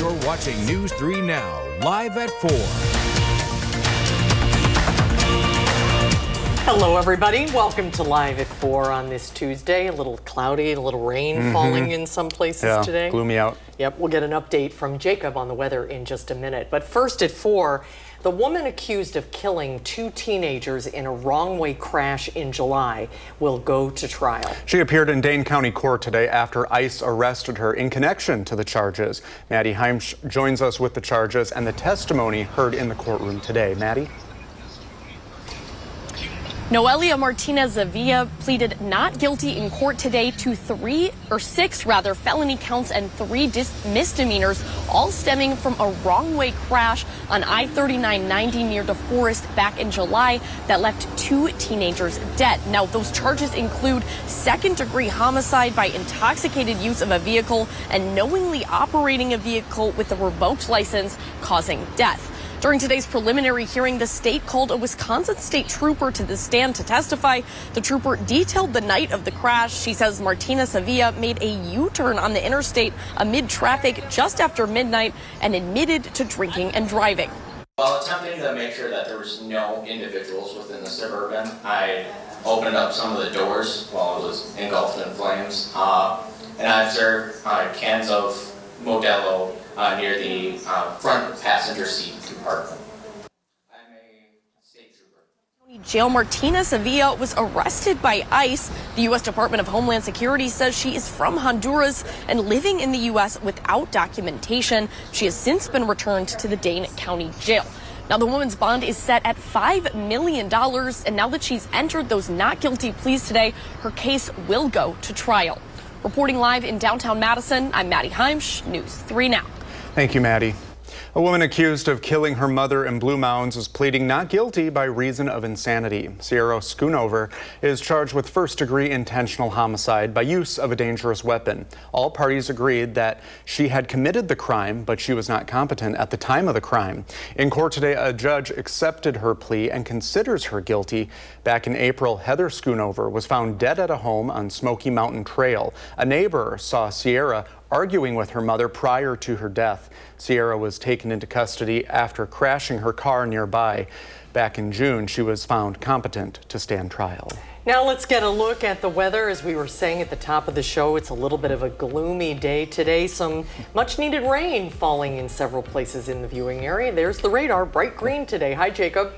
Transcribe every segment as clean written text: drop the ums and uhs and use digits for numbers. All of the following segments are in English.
You're watching News 3 Now, live at 4. Hello, everybody. Welcome to Live at 4 on this Tuesday. A little cloudy, a little rain falling in some places today. Gloomy out. Yep, we'll get an update from Jacob on the weather in just a minute. But first at 4, the woman accused of killing 2 teenagers in a wrong-way crash in July will go to trial. She appeared in Dane County Court today after ICE arrested her in connection to the charges. Maddie Heimsch joins us with the charges and the testimony heard in the courtroom today. Maddie? Noelia Martinez-Zavilla pleaded not guilty in court today to 6 felony counts and 3 misdemeanors, all stemming from a wrong-way crash on I-3990 near DeForest back in July that left 2 teenagers dead. Now, those charges include second-degree homicide by intoxicated use of a vehicle and knowingly operating a vehicle with a revoked license causing death. During today's preliminary hearing, the state called a Wisconsin state trooper to the stand to testify. The trooper detailed the night of the crash. She says Martinez-Zavilla made a U-turn on the interstate amid traffic just after midnight and admitted to drinking and driving. While attempting to make sure that there was no individuals within the Suburban, I opened up some of the doors while it was engulfed in flames, and I observed cans of Modelo near the front passenger seat compartment. I'm a state trooper. County Jail Martinez-Zavilla was arrested by ICE. The U.S. Department of Homeland Security says she is from Honduras and living in the U.S. without documentation. She has since been returned to the Dane County Jail. Now, the woman's bond is set at $5 million, and now that she's entered those not guilty pleas today, her case will go to trial. Reporting live in downtown Madison, I'm Maddie Heimsch, News 3 Now. Thank you, Maddie. A woman accused of killing her mother in Blue Mounds is pleading not guilty by reason of insanity. Sierra Schoonover is charged with first-degree intentional homicide by use of a dangerous weapon. All parties agreed that she had committed the crime, but she was not competent at the time of the crime. In court today, a judge accepted her plea and considers her guilty. Back in April, Heather Schoonover was found dead at a home on Smoky Mountain Trail. A neighbor saw Sierra arguing with her mother prior to her death. Sierra was taken into custody after crashing her car nearby. Back in June, she was found competent to stand trial. Now let's get a look at the weather. As we were saying at the top of the show, it's a little bit of a gloomy day today. Some much needed rain falling in several places in the viewing area. There's the radar, bright green today. Hi, Jacob.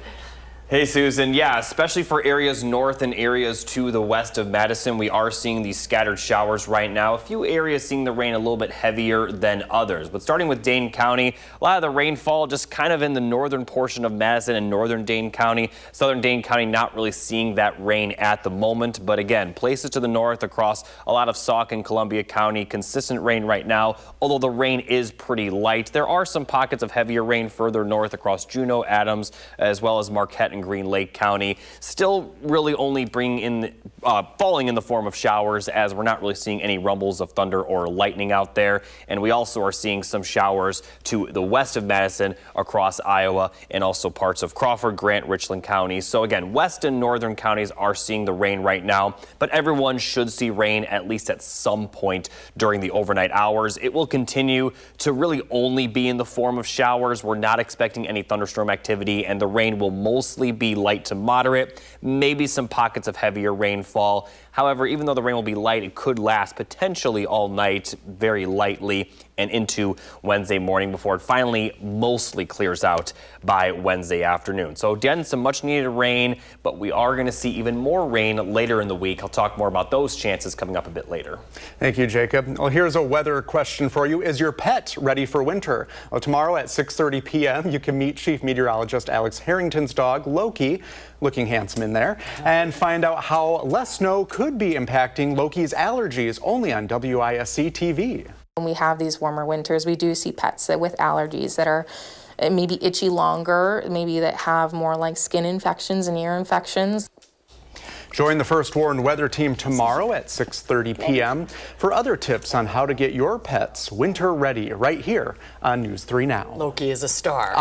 Hey, Susan. Yeah, especially for areas north and areas to the west of Madison, we are seeing these scattered showers right now. A few areas seeing the rain a little bit heavier than others. But starting with Dane County, a lot of the rainfall just kind of in the northern portion of Madison and northern Dane County. Southern Dane County not really seeing that rain at the moment. But again, places to the north across a lot of Sauk and Columbia County, consistent rain right now, although the rain is pretty light. There are some pockets of heavier rain further north across Juneau, Adams, as well as Marquette and Green Lake County. Still really only falling in the form of showers, as we're not really seeing any rumbles of thunder or lightning out there. And we also are seeing some showers to the west of Madison across Iowa and also parts of Crawford, Grant, Richland counties. So again, west and northern counties are seeing the rain right now, but everyone should see rain at least at some point during the overnight hours. It will continue to really only be in the form of showers. We're not expecting any thunderstorm activity, and the rain will mostly be light to moderate, maybe some pockets of heavier rainfall. However, even though the rain will be light, it could last potentially all night, very lightly, and into Wednesday morning before it finally mostly clears out by Wednesday afternoon. So again, some much needed rain, but we are going to see even more rain later in the week. I'll talk more about those chances coming up a bit later. Thank you, Jacob. Well, here's a weather question for you. Is your pet ready for winter? Well, tomorrow at 6:30 p.m., you can meet Chief Meteorologist Alex Harrington's dog, Loki, looking handsome in there, and find out how less snow could be impacting Loki's allergies, only on WISC TV. When we have these warmer winters, we do see pets with allergies that are maybe itchy longer, maybe that have more like skin infections and ear infections. Join the First Warn Weather Team tomorrow at 6:30 p.m. for other tips on how to get your pets winter ready right here on News 3 Now. Loki is a star.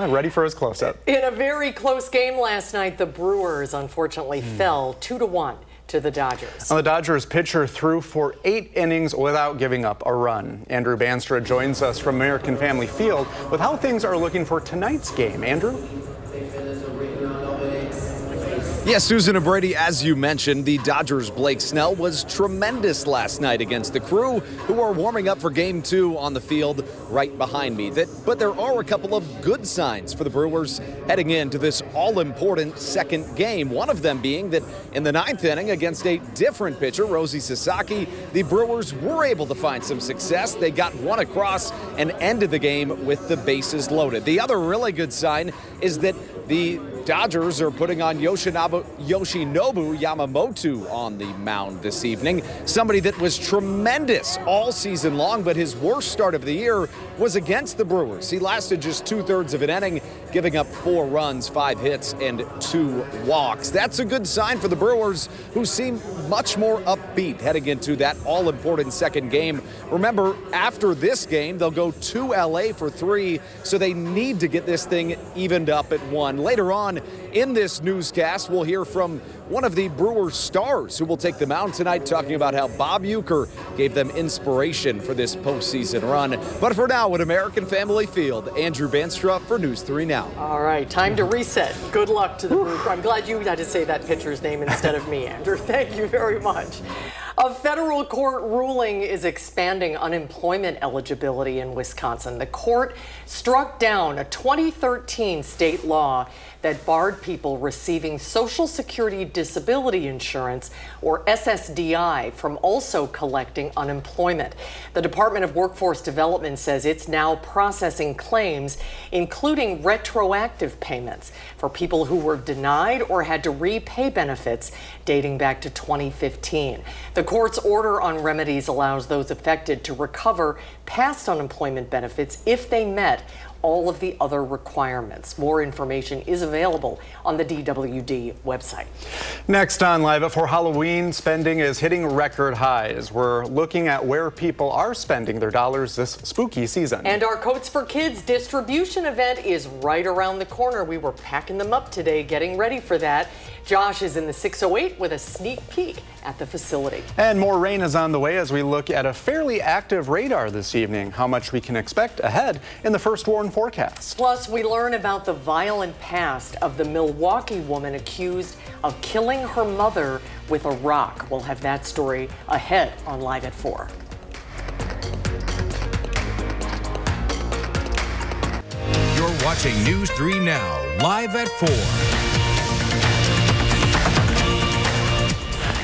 Ready for his close-up. In a very close game last night, the Brewers unfortunately fell 2-1 to the Dodgers. Now, the Dodgers pitcher threw for 8 innings without giving up a run. Andrew Banstra joins us from American Family Field with how things are looking for tonight's game. Andrew? Yes, Susan and Brady, as you mentioned, the Dodgers' Blake Snell was tremendous last night against the Crew, who are warming up for Game 2 on the field right behind me. But there are a couple of good signs for the Brewers heading into this all-important second game. One of them being that in the 9th inning against a different pitcher, Rosie Sasaki, the Brewers were able to find some success. They got one across and ended the game with the bases loaded. The other really good sign is that the Dodgers are putting on Yoshinobu Yamamoto on the mound this evening. Somebody that was tremendous all season long, but his worst start of the year was against the Brewers. He lasted just 2/3 of an inning, giving up 4 runs, 5 hits, and 2 walks. That's a good sign for the Brewers, who seem much more upbeat heading into that all-important second game. Remember, after this game, they'll go to LA for 3, so they need to get this thing evened up at 1. Later on in this newscast, we'll hear from one of the Brewers stars who will take the mound tonight, talking about how Bob Uecker gave them inspiration for this postseason run. But for now, at American Family Field, Andrew Banstra for News 3 Now. All right, time to reset. Good luck to the Brewers. I'm glad you had to say that pitcher's name instead of me, Andrew. Thank you very much. A federal court ruling is expanding unemployment eligibility in Wisconsin. The court struck down a 2013 state law that barred people receiving Social Security Disability Insurance, or SSDI, from also collecting unemployment. The Department of Workforce Development says it's now processing claims, including retroactive payments for people who were denied or had to repay benefits dating back to 2015. The court's order on remedies allows those affected to recover past unemployment benefits if they met all of the other requirements. More information is available on the DWD website. Next on Live at 4, Halloween spending is hitting record highs. We're looking at where people are spending their dollars this spooky season. And our Coats for Kids distribution event is right around the corner. We were packing them up today, getting ready for that. Josh is in the 608 with a sneak peek at the facility. And more rain is on the way as we look at a fairly active radar this evening. How much we can expect ahead in the first warn forecast. Plus, we learn about the violent past of the Milwaukee woman accused of killing her mother with a rock. We'll have that story ahead on Live at 4. You're watching News 3 Now, live at 4.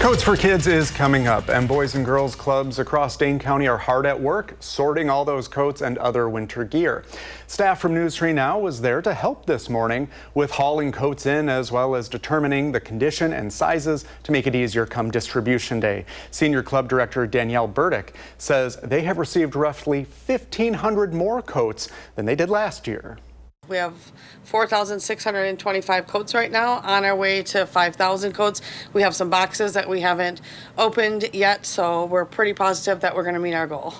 Coats for Kids is coming up, and boys and girls clubs across Dane County are hard at work sorting all those coats and other winter gear. Staff from News 3 Now was there to help this morning with hauling coats in, as well as determining the condition and sizes to make it easier come distribution day. Senior Club Director Danielle Burdick says they have received roughly 1,500 more coats than they did last year. We have 4,625 coats right now, on our way to 5,000 coats. We have some boxes that we haven't opened yet, so we're pretty positive that we're going to meet our goal.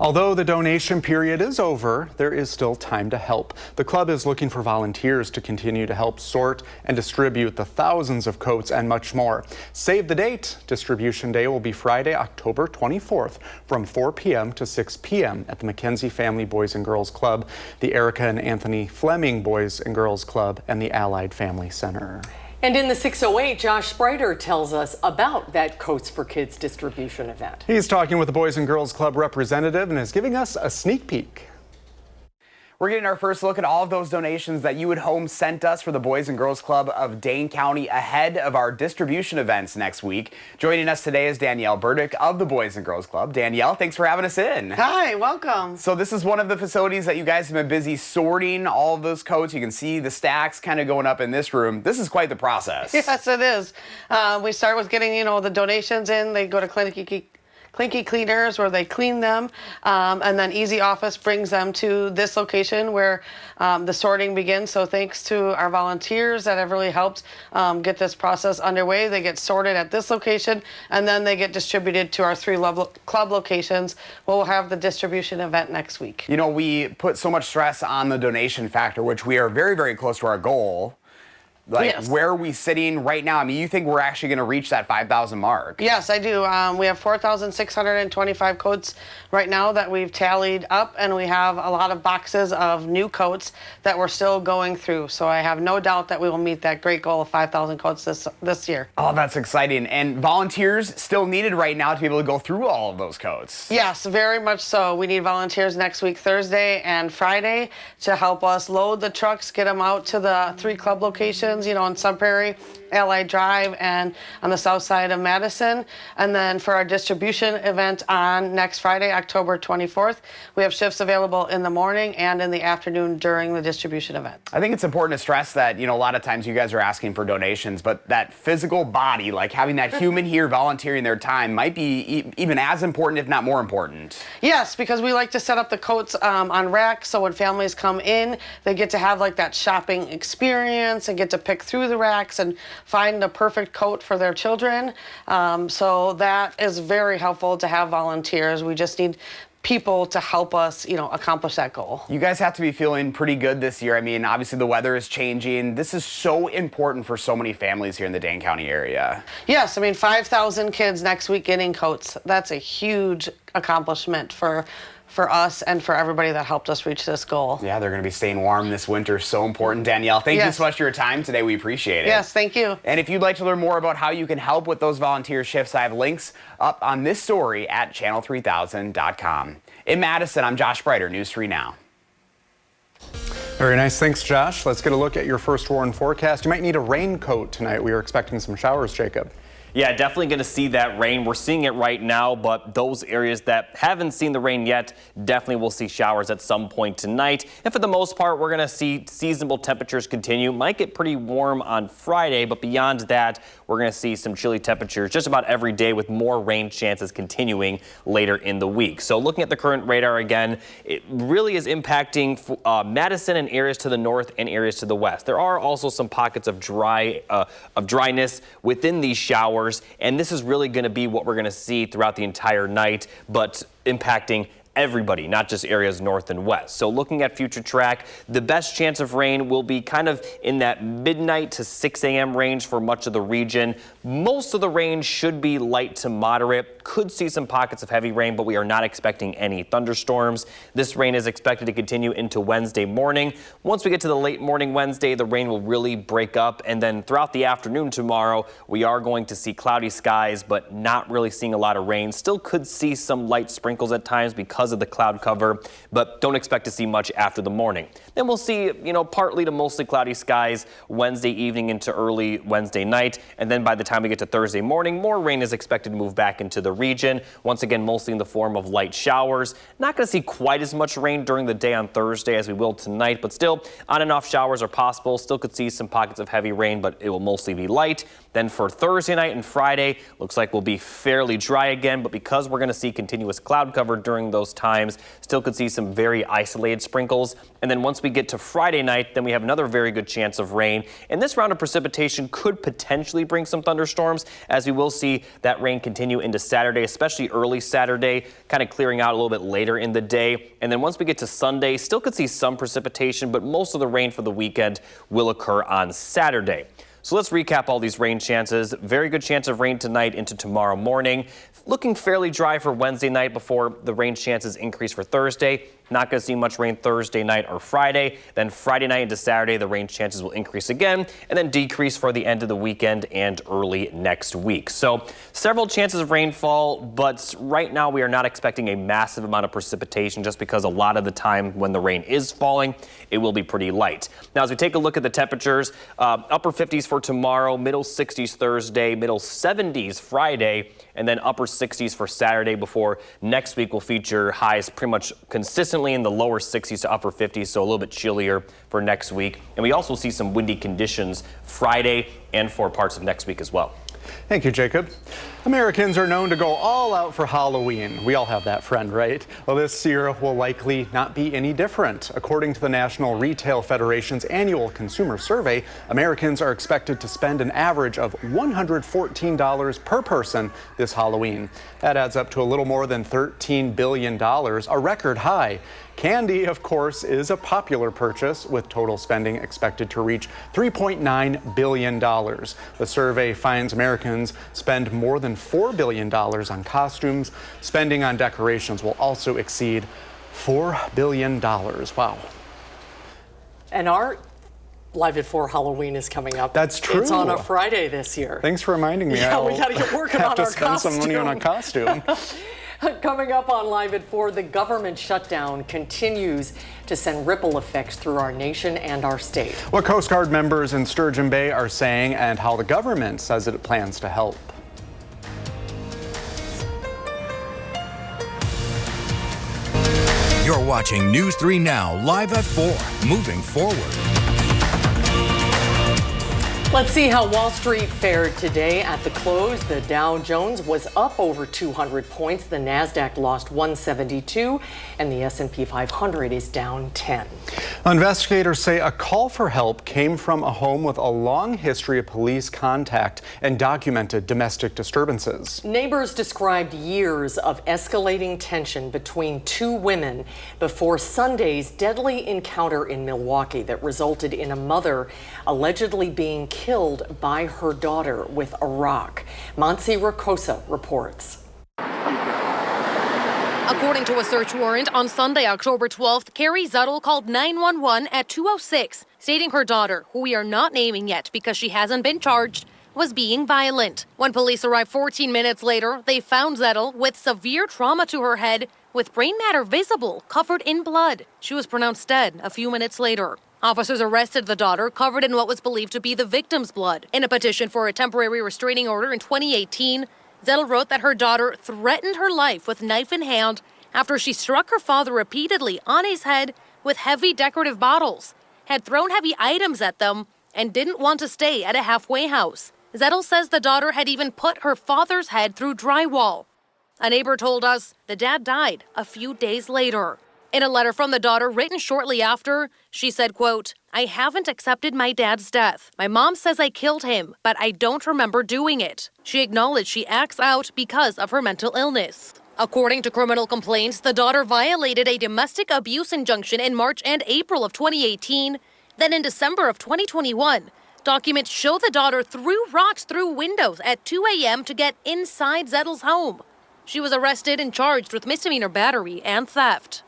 Although the donation period is over, there is still time to help. The club is looking for volunteers to continue to help sort and distribute the thousands of coats and much more. Save the date. Distribution day will be Friday, October 24th from 4 p.m. to 6 p.m. at the Mackenzie Family Boys and Girls Club, the Erica and Anthony Fleming Boys and Girls Club, and the Allied Family Center. And in the 608, Josh Spreiter tells us about that Coats for Kids distribution event. He's talking with the Boys and Girls Club representative and is giving us a sneak peek. We're getting our first look at all of those donations that You at Home sent us for the Boys and Girls Club of Dane County ahead of our distribution events next week. Joining us today is Danielle Burdick of the Boys and Girls Club. Danielle, thanks for having us in. Hi, welcome. So this is one of the facilities that you guys have been busy sorting all of those coats. You can see the stacks kind of going up in this room. This is quite the process. Yes, it is. We start with getting, the donations in. They go to Clinky Cleaners, where they clean them, and then Easy Office brings them to this location where the sorting begins. So thanks to our volunteers that have really helped get this process underway. They get sorted at this location, and then they get distributed to our 3 club locations. We'll have the distribution event next week. We put so much stress on the donation factor, which we are very, very close to our goal. Like, Yes. where are we sitting right now? I mean, you think we're actually going to reach that 5,000 mark? Yes, I do. We have 4,625 coats right now that we've tallied up, and we have a lot of boxes of new coats that we're still going through. So I have no doubt that we will meet that great goal of 5,000 coats this year. Oh, that's exciting. And volunteers still needed right now to be able to go through all of those coats. Yes, very much so. We need volunteers next week, Thursday and Friday, to help us load the trucks, get them out to the 3 club locations, you know, in Sun Prairie, Allied Drive, and on the south side of Madison. And then for our distribution event on next Friday, October 24th, we have shifts available in the morning and in the afternoon during the distribution event. I think it's important to stress that, you know, a lot of times you guys are asking for donations, but that physical body, like having that human here volunteering their time, might be even as important, if not more important. Yes, because we like to set up the coats on racks, so when families come in, they get to have like that shopping experience and get to pick through the racks and find the perfect coat for their children. So that is very helpful to have volunteers. We just need people to help us, you know, accomplish that goal. You guys have to be feeling pretty good this year. I mean, obviously the weather is changing. This is so important for so many families here in the Dane County area. Yes, I mean, 5,000 kids next week getting coats. That's a huge accomplishment for us and for everybody that helped us reach this goal. Yeah, they're going to be staying warm this winter. So important. Danielle, thank you so much for your time today. We appreciate it. Yes, thank you. And if you'd like to learn more about how you can help with those volunteer shifts, I have links up on this story at channel3000.com. In Madison, I'm Josh Breiter, News 3 Now. Very nice. Thanks, Josh. Let's get a look at your first warn forecast. You might need a raincoat tonight. We are expecting some showers, Jacob. Yeah, definitely going to see that rain. We're seeing it right now, but those areas that haven't seen the rain yet definitely will see showers at some point tonight. And for the most part, we're going to see seasonable temperatures continue. Might get pretty warm on Friday, but beyond that, we're going to see some chilly temperatures just about every day with more rain chances continuing later in the week. So looking at the current radar again, it really is impacting Madison and areas to the north and areas to the west. There are also some pockets of dryness within these showers. And this is really going to be what we're going to see throughout the entire night, but impacting everybody, not just areas north and west. So looking at future track, the best chance of rain will be kind of in that midnight to 6 a.m. range for much of the region. Most of the rain should be light to moderate. Could see some pockets of heavy rain, but we are not expecting any thunderstorms. This rain is expected to continue into Wednesday morning. Once we get to the late morning Wednesday, the rain will really break up. And then throughout the afternoon tomorrow, we are going to see cloudy skies, but not really seeing a lot of rain. Still could see some light sprinkles at times because of the cloud cover, but don't expect to see much after the morning. Then we'll see, partly to mostly cloudy skies Wednesday evening into early Wednesday night. And then by the time we get to Thursday morning, more rain is expected to move back into the region. Once again, mostly in the form of light showers. Not going to see quite as much rain during the day on Thursday as we will tonight, but still on and off showers are possible. Still could see some pockets of heavy rain, but it will mostly be light. Then for Thursday night and Friday, looks like we'll be fairly dry again, but because we're going to see continuous cloud cover during those times, still could see some very isolated sprinkles. And then once we get to Friday night, then we have another very good chance of rain. And this round of precipitation could potentially bring some thunderstorms, as we will see that rain continue into Saturday, especially early Saturday, kind of clearing out a little bit later in the day. And then once we get to Sunday, still could see some precipitation, but most of the rain for the weekend will occur on Saturday. So let's recap all these rain chances. Very good chance of rain tonight into tomorrow morning. Looking fairly dry for Wednesday night before the rain chances increase for Thursday. Not going to see much rain Thursday night or Friday. Then Friday night into Saturday, the rain chances will increase again and then decrease for the end of the weekend and early next week. So several chances of rainfall, but right now we are not expecting a massive amount of precipitation just because a lot of the time when the rain is falling, it will be pretty light. Now, as we take a look at the temperatures, upper 50s for tomorrow, middle 60s Thursday, middle 70s Friday, and then upper 60s for Saturday before next week will feature highs pretty much consistently in the lower 60s to upper 50s, so a little bit chillier for next week. And we also see some windy conditions Friday and for parts of next week as well. Thank you, Jacob. Americans are known to go all out for Halloween. We all have that friend, right? Well, this year will likely not be any different. According to the National Retail Federation's annual consumer survey, Americans are expected to spend an average of $114 per person this Halloween. That adds up to a little more than $13 billion, a record high. Candy, of course, is a popular purchase, with total spending expected to reach $3.9 billion. The survey finds Americans spend more than $4 billion on costumes. Spending on decorations will also exceed $4 billion. Wow. And our Live at 4 Halloween is coming up. That's true. It's on a Friday this year. Thanks for reminding me. Yeah, we got to get working on our have to spend some money on a costume. Coming up on Live at 4, the government shutdown continues to send ripple effects through our nation and our state. What Coast Guard members in Sturgeon Bay are saying and how the government says it plans to help. You're watching News 3 Now, live at 4, moving forward. Let's see how Wall Street fared today at the close. The Dow Jones was up over 200 points. The Nasdaq lost 172, and the S&P 500 is down 10. Investigators say a call for help came from a home with a long history of police contact and documented domestic disturbances. Neighbors described years of escalating tension between two women before Sunday's deadly encounter in Milwaukee that resulted in a mother allegedly being killed by her daughter with a rock. Monse Rocosa reports. According to a search warrant, on Sunday, October 12th, Carrie Zuttel called 911 at 2:06, stating her daughter, who we are not naming yet because she hasn't been charged, was being violent. When police arrived 14 minutes later, they found Zuttel with severe trauma to her head, with brain matter visible, covered in blood. She was pronounced dead a few minutes later. Officers arrested the daughter, covered in what was believed to be the victim's blood. In a petition for a temporary restraining order in 2018, Zuttel wrote that her daughter threatened her life with knife in hand after she struck her father repeatedly on his head with heavy decorative bottles, had thrown heavy items at them, and didn't want to stay at a halfway house. Zuttel says the daughter had even put her father's head through drywall. A neighbor told us the dad died a few days later. In a letter from the daughter written shortly after, she said, quote, "I haven't accepted my dad's death. My mom says I killed him, but I don't remember doing it." She acknowledged she acts out because of her mental illness. According to criminal complaints, the daughter violated a domestic abuse injunction in March and April of 2018. Then in December of 2021, documents show the daughter threw rocks through windows at 2 a.m. to get inside Zuttel's home. She was arrested and charged with misdemeanor battery and theft.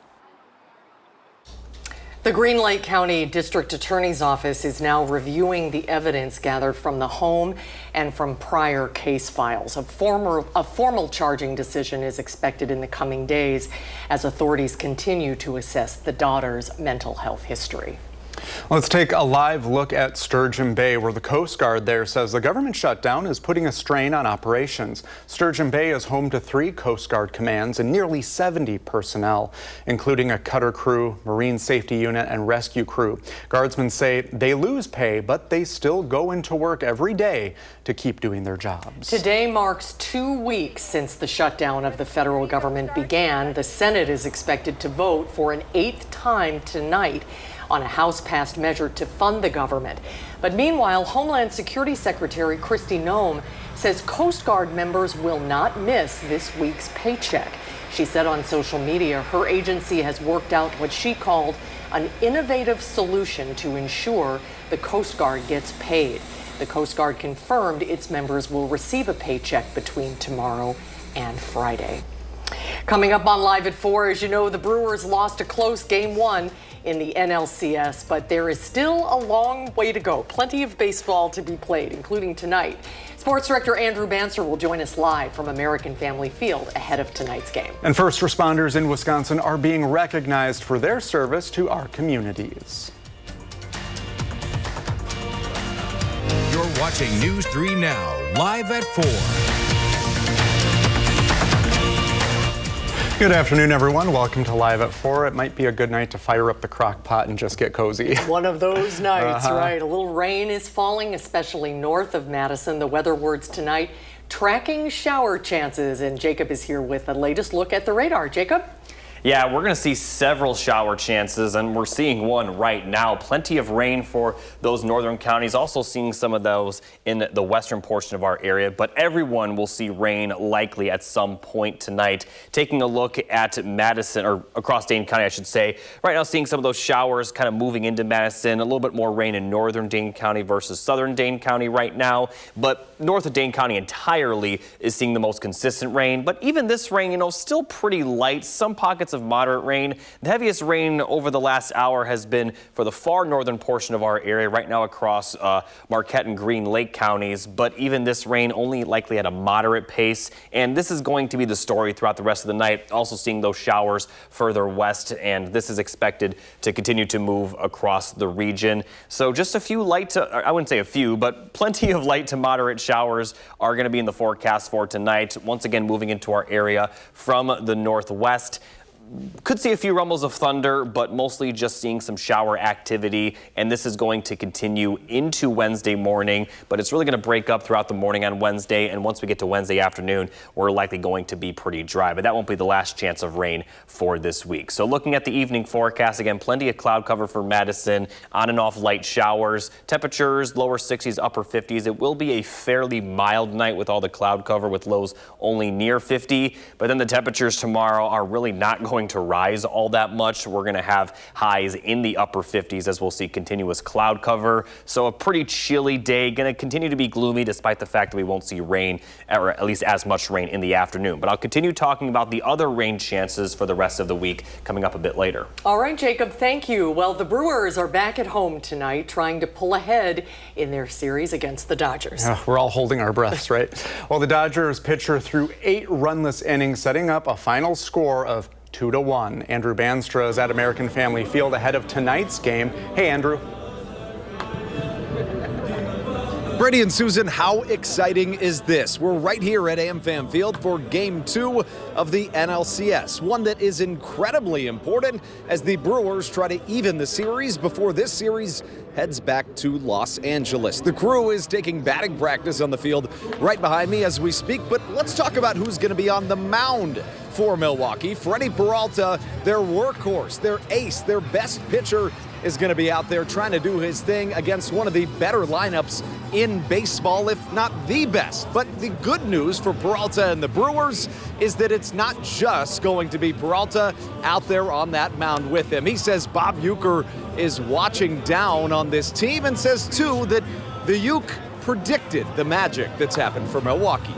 The Green Lake County District Attorney's Office is now reviewing the evidence gathered from the home and from prior case files. A formal charging decision is expected in the coming days as authorities continue to assess the daughter's mental health history. Let's take a live look at Sturgeon Bay, where the Coast Guard there says the government shutdown is putting a strain on operations. Sturgeon Bay is home to 3 Coast Guard commands and nearly 70 personnel, including a cutter crew, marine safety unit, and rescue crew. Guardsmen say they lose pay, but they still go into work every day to keep doing their jobs. Today marks 2 weeks since the shutdown of the federal government began. The Senate is expected to vote for an 8th time tonight on a House-passed measure to fund the government. But meanwhile, Homeland Security Secretary Kristi Noem says Coast Guard members will not miss this week's paycheck. She said on social media her agency has worked out what she called an innovative solution to ensure the Coast Guard gets paid. The Coast Guard confirmed its members will receive a paycheck between tomorrow and Friday. Coming up on Live at 4, as you know, the Brewers lost a close Game 1 in the NLCS, but there is still a long way to go. Plenty of baseball to be played, including tonight. Sports Director Andrew Banser will join us live from American Family Field ahead of tonight's game. And first responders in Wisconsin are being recognized for their service to our communities. You're watching News 3 Now, live at 4. Good afternoon, everyone. Welcome to Live at 4. It might be a good night to fire up the crock pot and just get cozy. One of those nights, right? A little rain is falling, especially north of Madison. The weather words tonight, tracking shower chances. And Jacob is here with the latest look at the radar. Jacob? Yeah, we're going to see several shower chances, and we're seeing one right now. Plenty of rain for those northern counties. Also seeing some of those in the western portion of our area, but everyone will see rain likely at some point tonight. Taking a look at Madison, or across Dane County, I should say. Right now seeing some of those showers kind of moving into Madison. A little bit more rain in northern Dane County versus southern Dane County right now. But north of Dane County entirely is seeing the most consistent rain. But even this rain, still pretty light. Some pockets of moderate rain. The heaviest rain over the last hour has been for the far northern portion of our area right now across Marquette and Green Lake counties. But even this rain only likely at a moderate pace. And this is going to be the story throughout the rest of the night. Also seeing those showers further west, and this is expected to continue to move across the region. So just a few light to, I wouldn't say a few, but plenty of light to moderate showers are going to be in the forecast for tonight. Once again, moving into our area from the northwest. Could see a few rumbles of thunder, but mostly just seeing some shower activity, and this is going to continue into Wednesday morning, but it's really going to break up throughout the morning on Wednesday, and once we get to Wednesday afternoon, we're likely going to be pretty dry, but that won't be the last chance of rain for this week. So looking at the evening forecast, again, plenty of cloud cover for Madison, on and off light showers, temperatures lower 60s, upper 50s. It will be a fairly mild night with all the cloud cover, with lows only near 50, but then the temperatures tomorrow are really not going to rise all that much. We're going to have highs in the upper 50s as we'll see continuous cloud cover. So a pretty chilly day, going to continue to be gloomy despite the fact that we won't see rain, or at least as much rain in the afternoon. But I'll continue talking about the other rain chances for the rest of the week coming up a bit later. All right, Jacob, thank you. Well, the Brewers are back at home tonight trying to pull ahead in their series against the Dodgers. Yeah, we're all holding our breaths, right? Well, the Dodgers pitcher threw 8 runless innings, setting up a final score of 2-1. Andrew Banstra is at American Family Field ahead of tonight's game. Hey, Andrew. Brady and Susan, how exciting is this? We're right here at AmFam Field for Game 2 of the NLCS, one that is incredibly important as the Brewers try to even the series before this series heads back to Los Angeles. The crew is taking batting practice on the field right behind me as we speak, but let's talk about who's going to be on the mound for Milwaukee. Freddie Peralta, their workhorse, their ace, their best pitcher, is going to be out there trying to do his thing against one of the better lineups in baseball, if not the best. But the good news for Peralta and the Brewers is that it's not just going to be Peralta out there on that mound with him. He says Bob Uecker is watching down on this team and says, too, that the Uke predicted the magic that's happened for Milwaukee.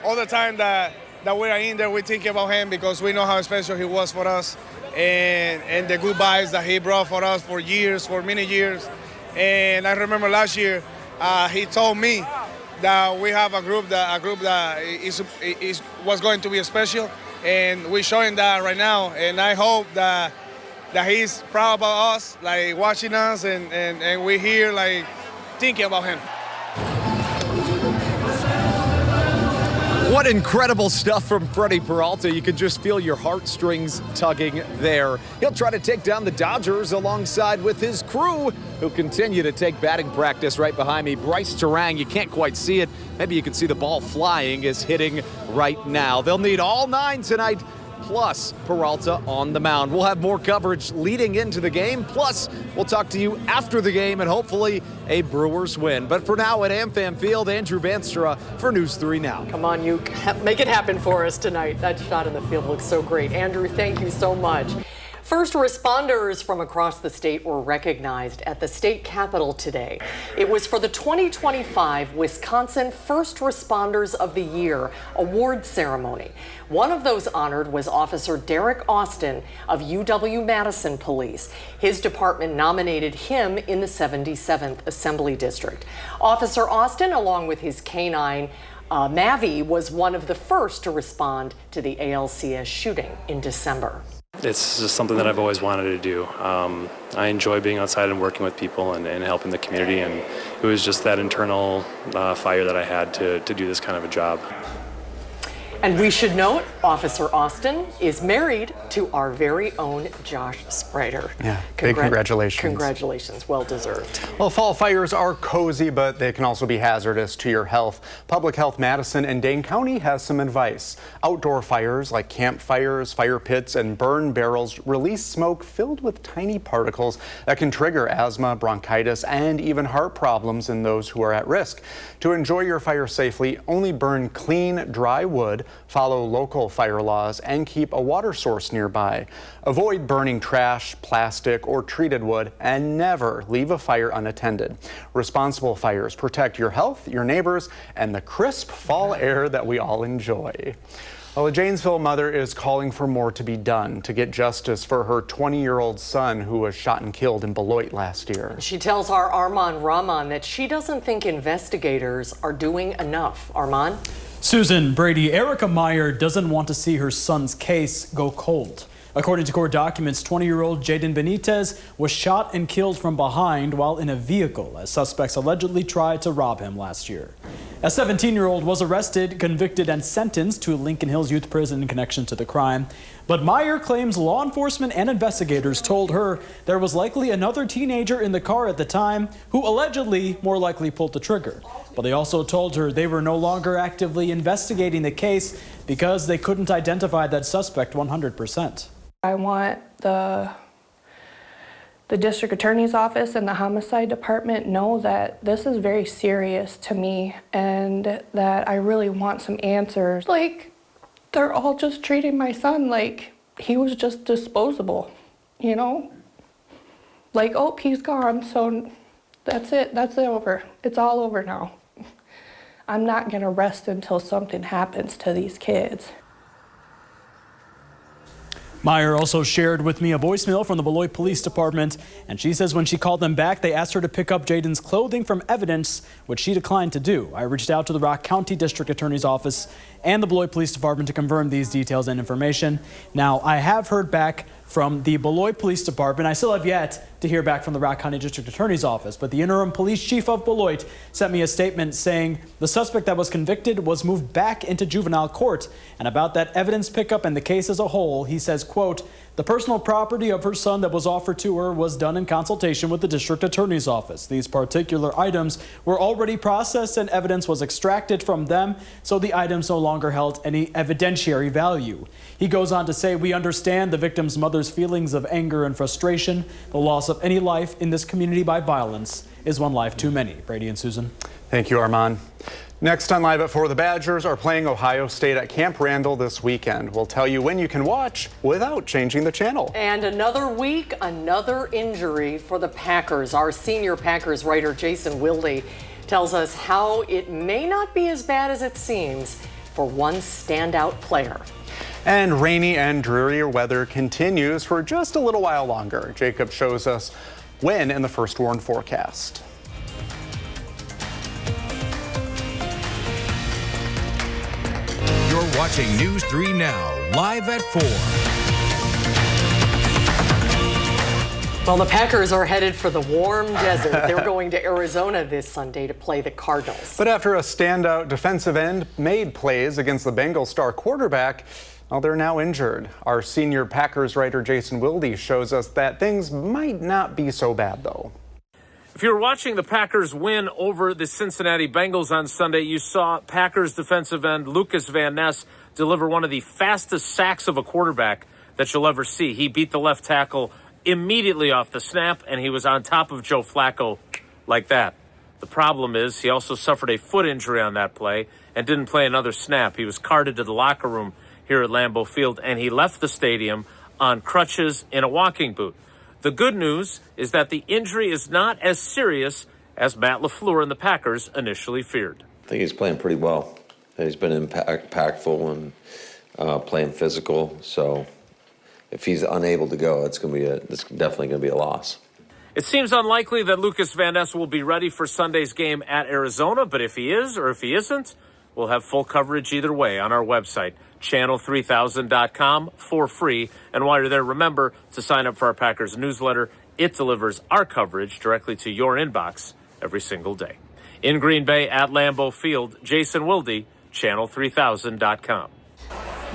All the time that we are in there, we think about him because we know how special he was for us. And the good vibes that he brought for us for years, for many years. And I remember last year, he told me that we have a group that was going to be special, and we're showing that right now. And I hope that he's proud about us, like watching us, and we're here like thinking about him. What incredible stuff from Freddie Peralta. You can just feel your heartstrings tugging there. He'll try to take down the Dodgers alongside with his crew, who continue to take batting practice right behind me. Bryce Terang, you can't quite see it. Maybe you can see the ball flying, is hitting right now. They'll need all 9 tonight, plus Peralta on the mound. We'll have more coverage leading into the game, plus we'll talk to you after the game and hopefully a Brewers win. But for now at AmFam Field, Andrew Banstra for News 3 Now. Come on, you make it happen for us tonight. That shot in the field looks so great. Andrew, thank you so much. First responders from across the state were recognized at the state capitol today. It was for the 2025 Wisconsin First Responders of the Year award ceremony. One of those honored was Officer Derek Austin of UW-Madison Police. His department nominated him in the 77th Assembly District. Officer Austin, along with his canine, Mavi, was one of the first to respond to the ALCS shooting in December. It's just something that I've always wanted to do. I enjoy being outside and working with people and helping the community, and it was just that internal fire that I had to do this kind of a job. And we should note, Officer Austin is married to our very own Josh Spreiter. Yeah, big congratulations. Congratulations, well deserved. Well, fall fires are cozy, but they can also be hazardous to your health. Public Health Madison and Dane County has some advice. Outdoor fires like campfires, fire pits, and burn barrels release smoke filled with tiny particles that can trigger asthma, bronchitis, and even heart problems in those who are at risk. To enjoy your fire safely, only burn clean, dry wood, follow local fire laws, and keep a water source nearby. Avoid burning trash, plastic, or treated wood, and never leave a fire unattended. Responsible fires protect your health, your neighbors, and the crisp fall air that we all enjoy. Well, a Janesville mother is calling for more to be done to get justice for her 20-year-old son who was shot and killed in Beloit last year. She tells our Armand Rahman that she doesn't think investigators are doing enough. Armand? Susan, Brady, Erica Meyer doesn't want to see her son's case go cold. According to court documents, 20-year-old Jaden Benitez was shot and killed from behind while in a vehicle as suspects allegedly tried to rob him last year. A 17-year-old was arrested, convicted, and sentenced to Lincoln Hills Youth Prison in connection to the crime. But Meyer claims law enforcement and investigators told her there was likely another teenager in the car at the time who allegedly more likely pulled the trigger. But they also told her they were no longer actively investigating the case because they couldn't identify that suspect 100%. I want the district attorney's office and the homicide department know that this is very serious to me and that I really want some answers. Like, they're all just treating my son like he was just disposable, you know? Like, oh, he's gone, so that's it, that's it over. It's all over now. I'm not gonna rest until something happens to these kids. Meyer also shared with me a voicemail from the Beloit Police Department, and she says when she called them back, they asked her to pick up Jaden's clothing from evidence, which she declined to do. I reached out to the Rock County District Attorney's Office and the Beloit Police Department to confirm these details and information. Now, I have heard back from the Beloit Police Department. I still have yet to hear back from the Rock County District Attorney's Office, but the interim police chief of Beloit sent me a statement saying the suspect that was convicted was moved back into juvenile court. And about that evidence pickup and the case as a whole, he says, quote, the personal property of her son that was offered to her was done in consultation with the district attorney's office. These particular items were already processed and evidence was extracted from them, so the items no longer held any evidentiary value. He goes on to say, we understand the victim's mother's feelings of anger and frustration. The loss of any life in this community by violence is one life too many. Brady and Susan. Thank you, Armand. Next on Live at 4, the Badgers are playing Ohio State at Camp Randall this weekend. We'll tell you when you can watch without changing the channel. And another week, another injury for the Packers. Our senior Packers writer, Jason Wilde, tells us how it may not be as bad as it seems for one standout player. And rainy and dreary weather continues for just a little while longer. Jacob shows us when in the first warn forecast. You're watching News 3 Now, live at 4. Well, the Packers are headed for the warm desert. They're going to Arizona this Sunday to play the Cardinals. But after a standout defensive end made plays against the Bengals star quarterback, well, they're now injured. Our senior Packers writer Jason Wilde shows us that things might not be so bad, though. If you were watching the Packers win over the Cincinnati Bengals on Sunday, you saw Packers defensive end Lucas Van Ness deliver one of the fastest sacks of a quarterback that you'll ever see. He beat the left tackle immediately off the snap, and he was on top of Joe Flacco like that. The problem is he also suffered a foot injury on that play and didn't play another snap. He was carted to the locker room here at Lambeau Field, and he left the stadium on crutches in a walking boot. The good news is that the injury is not as serious as Matt LaFleur and the Packers initially feared. I think he's playing pretty well. He's been impactful and playing physical. So if he's unable to go, it's definitely going to be a loss. It seems unlikely that Lucas Van Ness will be ready for Sunday's game at Arizona, but if he is or if he isn't, we'll have full coverage either way on our website, channel3000.com, for free. And while you're there, remember to sign up for our Packers newsletter. It delivers our coverage directly to your inbox every single day. In Green Bay at Lambeau Field, Jason Wilde, channel3000.com.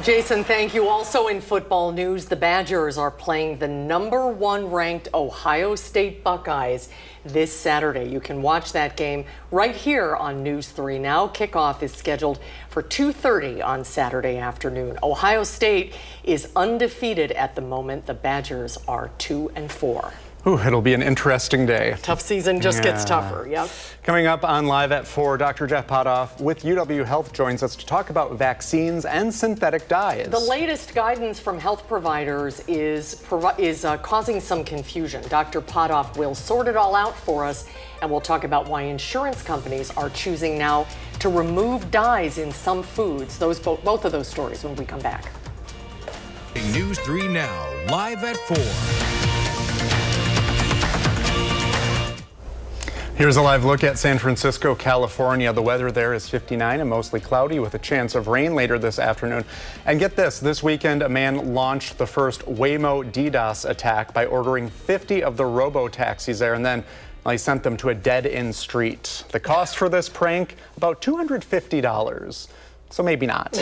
Jason, thank you. Also in football news, the Badgers are playing the #1 ranked Ohio State Buckeyes this Saturday. You can watch that game right here on News 3 Now. Kickoff is scheduled for 2:30 on Saturday afternoon. Ohio State is undefeated at the moment. The Badgers are 2-4. Ooh, it'll be an interesting day. Tough season just gets tougher, yep. Coming up on Live at 4, Dr. Jeff Potoff with UW Health joins us to talk about vaccines and synthetic dyes. The latest guidance from health providers is causing some confusion. Dr. Potoff will sort it all out for us, and we'll talk about why insurance companies are choosing now to remove dyes in some foods. Both of those stories when we come back. News 3 Now, Live at 4. Here's a live look at San Francisco, California. The weather there is 59 and mostly cloudy with a chance of rain later this afternoon. And get this weekend a man launched the first Waymo DDoS attack by ordering 50 of the robo-taxis there, and then he sent them to a dead-end street. The cost for this prank, about $250. So maybe not.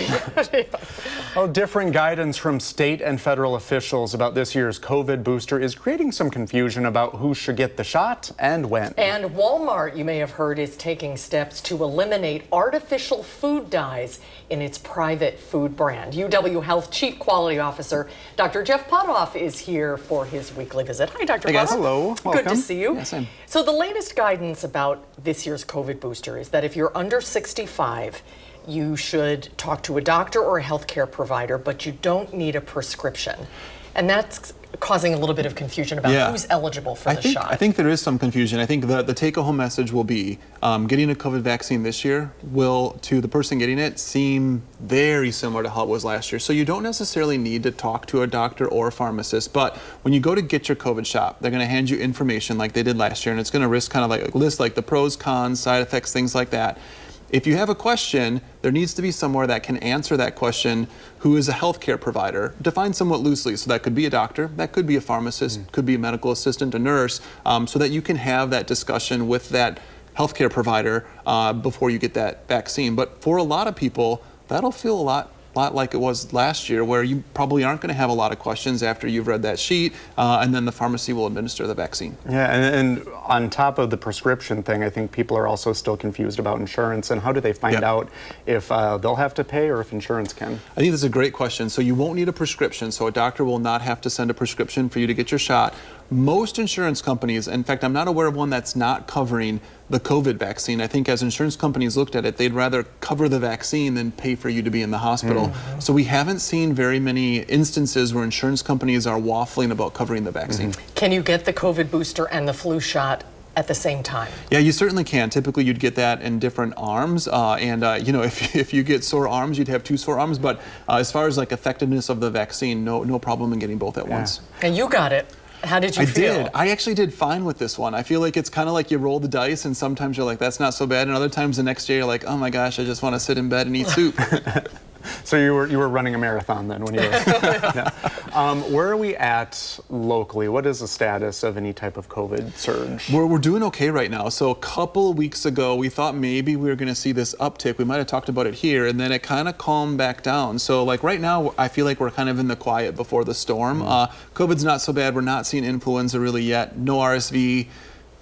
Well, different guidance from state and federal officials about this year's COVID booster is creating some confusion about who should get the shot and when. And Walmart, you may have heard, is taking steps to eliminate artificial food dyes in its private food brand. UW Health Chief Quality Officer Dr. Jeff Potoff is here for his weekly visit. Hi, Dr. Potoff. Hello. Welcome. Good to see you. Yes, same. So the latest guidance about this year's COVID booster is that if you're under 65, you should talk to a doctor or a healthcare provider, but you don't need a prescription. And that's causing a little bit of confusion about who's eligible for the shot. I think there is some confusion. I think the take-home message will be getting a COVID vaccine this year will, to the person getting it, seem very similar to how it was last year. So you don't necessarily need to talk to a doctor or a pharmacist, but when you go to get your COVID shot, they're going to hand you information like they did last year, and it's going to list kind of like a list like the pros, cons, side effects, things like that. If you have a question, there needs to be somewhere that can answer that question who is a healthcare provider, defined somewhat loosely. So that could be a doctor, that could be a pharmacist, could be a medical assistant, a nurse, so that you can have that discussion with that healthcare provider before you get that vaccine. But for a lot of people, that'll feel a lot like it was last year, where you probably aren't going to have a lot of questions after you've read that sheet, and then the pharmacy will administer the vaccine. Yeah, and on top of the prescription thing, I think people are also still confused about insurance and how do they find out if they'll have to pay or if insurance can? I think that's a great question. So you won't need a prescription, so a doctor will not have to send a prescription for you to get your shot. Most insurance companies, in fact, I'm not aware of one that's not covering the COVID vaccine. I think as insurance companies looked at it, they'd rather cover the vaccine than pay for you to be in the hospital. So we haven't seen very many instances where insurance companies are waffling about covering the vaccine. Can you get the COVID booster and the flu shot at the same time? Yeah, you certainly can. Typically, you'd get that in different arms, you know, if you get sore arms, you'd have 2 sore arms. But as far as like effectiveness of the vaccine, no problem in getting both at once. And you got it. How did you feel? I did. I actually did fine with this one. I feel like it's kind of like you roll the dice, and sometimes you're like, that's not so bad, and other times the next day you're like, oh my gosh, I just want to sit in bed and eat soup. So you were running a marathon then when you were. Where are we at locally? What is the status of any type of COVID surge? We're doing okay right now. So a couple weeks ago, we thought maybe we were going to see this uptick. We might have talked about it here, and then it kind of calmed back down. So like right now, I feel like we're kind of in the quiet before the storm. COVID's not so bad. We're not seeing influenza really yet. No RSV.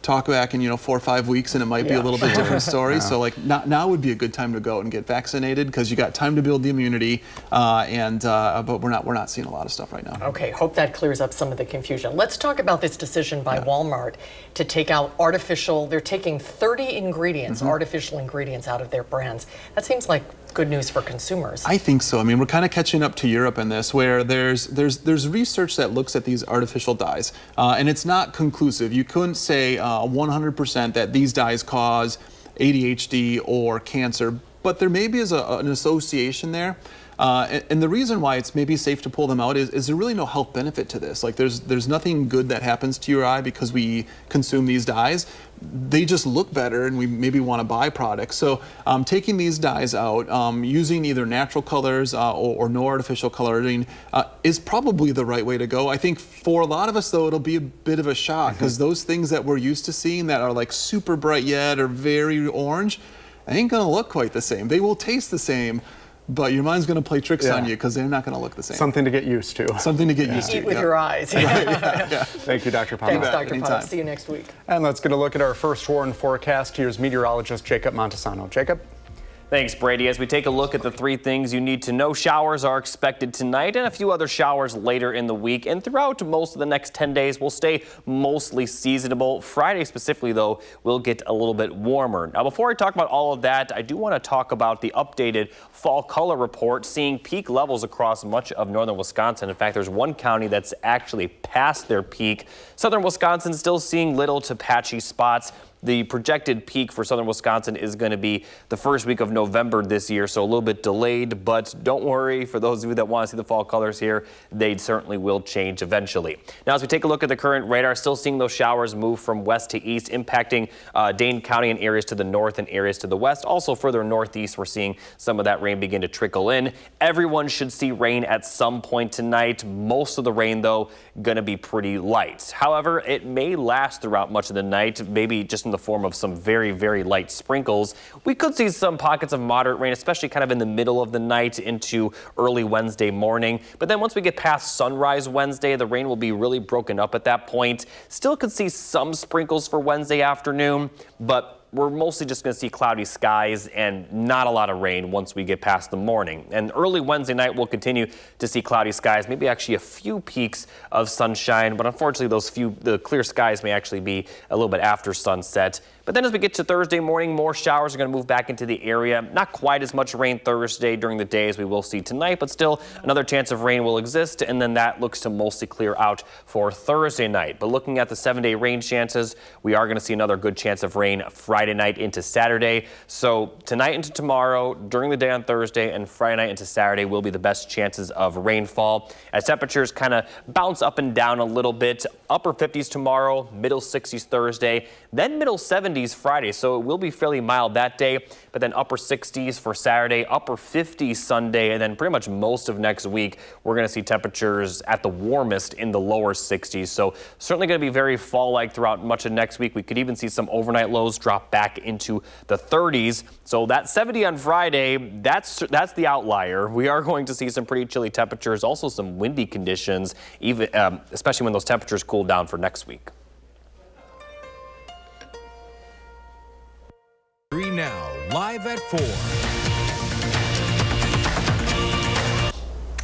Talk back in 4 or 5 weeks and it might be a little bit different story. So like now would be a good time to go and get vaccinated because you got time to build the immunity, but we're not seeing a lot of stuff right now. Okay, hope that clears up some of the confusion. Let's talk about this decision by Walmart to take out they're taking 30 ingredients, artificial ingredients out of their brands. That seems like good news for consumers. I think so. I mean, we're kind of catching up to Europe in this, where there's research that looks at these artificial dyes, and it's not conclusive. You couldn't say 100% that these dyes cause ADHD or cancer, but there maybe is an association there. And the reason why it's maybe safe to pull them out is there really no health benefit to this. Like there's nothing good that happens to your eye because we consume these dyes. They just look better and we maybe want to buy products. So taking these dyes out, using either natural colors or no artificial coloring is probably the right way to go. I think for a lot of us though, it'll be a bit of a shock because those things that we're used to seeing that are like super bright yet or very orange, they ain't gonna look quite the same. They will taste the same, but your mind's going to play tricks on you because they're not going to look the same. Something to get used to. Something to get used to. Eat with your eyes. Thank you, Dr. Palmer. Thanks, Dr. Palmer. See you next week. And let's get a look at our first warn forecast. Here's meteorologist Jacob Montesano. Jacob? Thanks, Brady. As we take a look at the 3 things you need to know, showers are expected tonight and a few other showers later in the week. And throughout most of the next 10 days, we'll stay mostly seasonable. Friday specifically, though, will get a little bit warmer. Now, before I talk about all of that, I do want to talk about the updated fall color report, seeing peak levels across much of northern Wisconsin. In fact, there's one county that's actually past their peak. Southern Wisconsin still seeing little to patchy spots. The projected peak for southern Wisconsin is going to be the first week of November this year, so a little bit delayed, but don't worry, for those of you that want to see the fall colors here, they certainly will change eventually. Now, as we take a look at the current radar, still seeing those showers move from west to east, impacting Dane County and areas to the north and areas to the west. Also further northeast, we're seeing some of that rain begin to trickle in. Everyone should see rain at some point tonight. Most of the rain, though, going to be pretty light. However, it may last throughout much of the night, maybe just in the form of some very, very light sprinkles. We could see some pockets of moderate rain, especially kind of in the middle of the night into early Wednesday morning. But then once we get past sunrise Wednesday, the rain will be really broken up at that point. Still could see some sprinkles for Wednesday afternoon, but we're mostly just going to see cloudy skies and not a lot of rain once we get past the morning. And early Wednesday night, we'll continue to see cloudy skies, maybe actually a few peaks of sunshine. But unfortunately, the clear skies may actually be a little bit after sunset. But then as we get to Thursday morning, more showers are going to move back into the area. Not quite as much rain Thursday during the day as we will see tonight, but still another chance of rain will exist. And then that looks to mostly clear out for Thursday night. But looking at the 7-day rain chances, we are going to see another good chance of rain Friday night into Saturday. So tonight into tomorrow, during the day on Thursday, and Friday night into Saturday will be the best chances of rainfall. As temperatures kind of bounce up and down a little bit, upper 50s tomorrow, middle 60s Thursday, then middle 70s Friday. So it will be fairly mild that day, but then upper 60s for Saturday, upper 50s Sunday, and then pretty much most of next week, we're going to see temperatures at the warmest in the lower 60s. So certainly going to be very fall-like throughout much of next week. We could even see some overnight lows drop back into the 30s. So that 70 on Friday, that's the outlier. We are going to see some pretty chilly temperatures, also some windy conditions, even especially when those temperatures cool down for next week. Now, live at 4.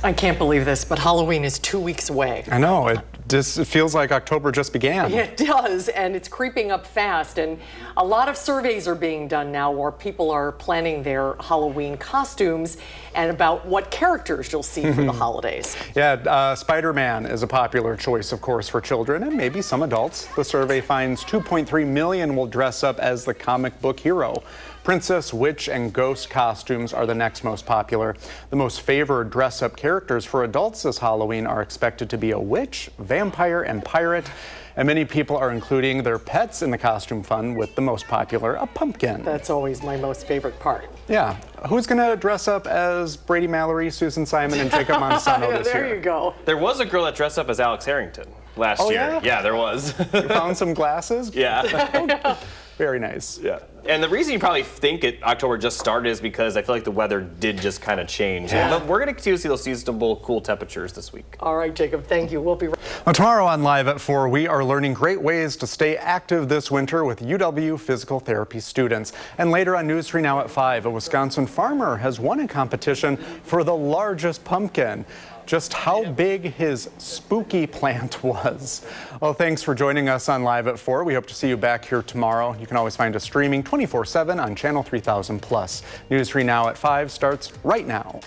I can't believe this, but Halloween is 2 weeks away. I know. It feels like October just began. It does, and it's creeping up fast. And a lot of surveys are being done now where people are planning their Halloween costumes and about what characters you'll see for the holidays. Yeah, Spider-Man is a popular choice, of course, for children and maybe some adults. The survey finds 2.3 million will dress up as the comic book hero. Princess, witch, and ghost costumes are the next most popular. The most favored dress-up characters for adults this Halloween are expected to be a witch, vampire, and pirate. And many people are including their pets in the costume fun, with the most popular, a pumpkin. That's always my most favorite part. Yeah. Who's going to dress up as Brady Mallory, Susan Simon, and Jacob Montesano this year? There you go. There was a girl that dressed up as Alex Harrington last year. Yeah? Yeah, there was. You found some glasses? Yeah. Very nice. Yeah. And the reason you probably think October just started is because I feel like the weather did just kind of change. Yeah. But we're going to continue to see those seasonable cool temperatures this week. All right, Jacob, thank you. We'll be right back. Well, tomorrow on Live at 4, we are learning great ways to stay active this winter with UW physical therapy students. And later on News 3 Now at 5, a Wisconsin farmer has won a competition for the largest pumpkin. Just how big his spooky plant was. Well, thanks for joining us on Live at 4. We hope to see you back here tomorrow. You can always find us streaming 24/7 on Channel 3000+. News 3 Now at 5 starts right now.